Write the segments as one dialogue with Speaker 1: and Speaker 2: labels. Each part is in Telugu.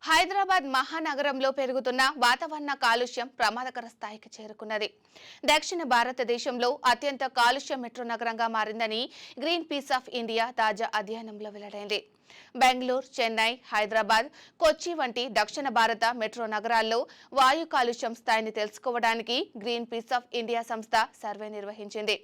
Speaker 1: హైదరాబాద్ మహానగరంలో పెరుగుతున్న వాతావరణ కాలుష్యం ప్రమాదకర స్థాయికి చేరుకున్నది. దక్షిణ భారతదేశంలో అత్యంత కాలుష్య మెట్రో నగరంగా మారిందని గ్రీన్ పీస్ ఆఫ్ ఇండియా తాజా అధ్యయనంలో వెల్లడైంది. బెంగళూరు, చెన్నై, హైదరాబాద్, కొచ్చి వంటి దక్షిణ భారత మెట్రో నగరాల్లో వాయు కాలుష్యం స్థాయిని తెలుసుకోవడానికి గ్రీన్ పీస్ ఆఫ్ ఇండియా సంస్థ సర్వే నిర్వహించింది.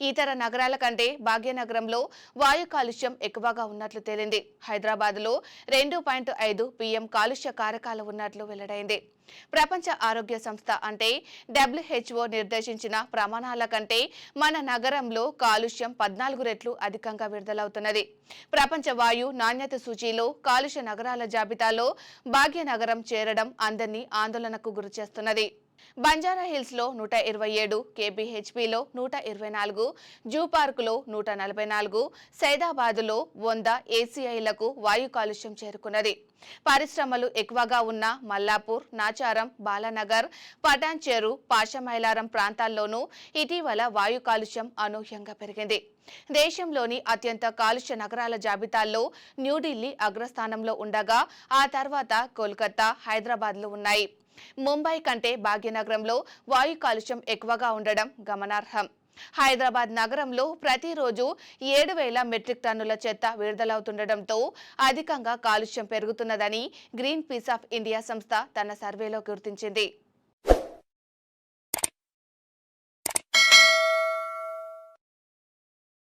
Speaker 1: ఇతర నగరాల కంటే భాగ్యనగరంలో వాయు కాలుష్యం ఎక్కువగా ఉన్నట్లు తేలింది. హైదరాబాద్లో 2.5 pm కాలుష్య కారకాలు ఉన్నట్లు వెల్లడైంది. ప్రపంచ ఆరోగ్య సంస్థ అంటే WHO నిర్దేశించిన ప్రమాణాల కంటే మన నగరంలో కాలుష్యం 14 రెట్లు అధికంగా విడుదలవుతున్నది. ప్రపంచ వాయు నాణ్యత సూచీలో కాలుష్య నగరాల జాబితాలో భాగ్యనగరం చేరడం అందరినీ ఆందోళనకు గురిచేస్తున్నది. బంజారాహిల్స్ లో 127, KBHPలో 124, జూ పార్కులో 144, సైదాబాద్లో 100 ACIలకు వాయు కాలుష్యం చేరుకున్నది. పరిశ్రమలు ఎక్కువగా ఉన్న మల్లాపూర్, నాచారం, బాలానగర్, పటాన్చెరు, పాషమైలారం ప్రాంతాల్లోనూ ఇటీవల వాయు కాలుష్యం అనూహ్యంగా పెరిగింది. దేశంలోని అత్యంత కాలుష్య నగరాల జాబితాల్లో న్యూఢిల్లీ అగ్రస్థానంలో ఉండగా ఆ తర్వాత కోల్కతా, హైదరాబాద్లు ఉన్నాయి. ముంబై కంటే భాగ్యనగరంలో వాయు కాలుష్యం ఎక్కువగా ఉండడం గమనార్హం. హైదరాబాద్ నగరంలో ప్రతిరోజు 7,000 మెట్రిక్ టన్నుల చెత్త విడుదలవుతుండటంతో అధికంగా కాలుష్యం పెరుగుతున్నదని గ్రీన్ పీస్ ఆఫ్ ఇండియా సంస్థ తన సర్వేలో గుర్తించింది.